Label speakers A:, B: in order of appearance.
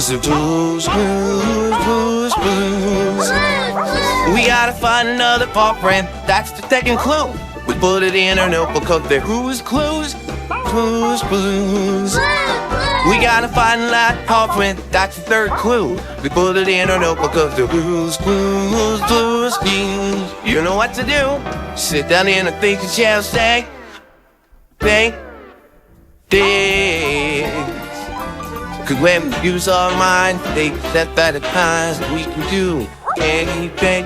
A: 'cause the blues, blues, blues, blues. We gotta find another paw print, that's the second clue. We put it in our notebook of the who's clues, blues, blues. We gotta find that paw print, that's the third clue. We put it in our notebook of the blues, blues, blues, blues. You know what to do. Sit down in and think and shall say, think this. 'Cause when we use our mind, they set by the times we can do anything.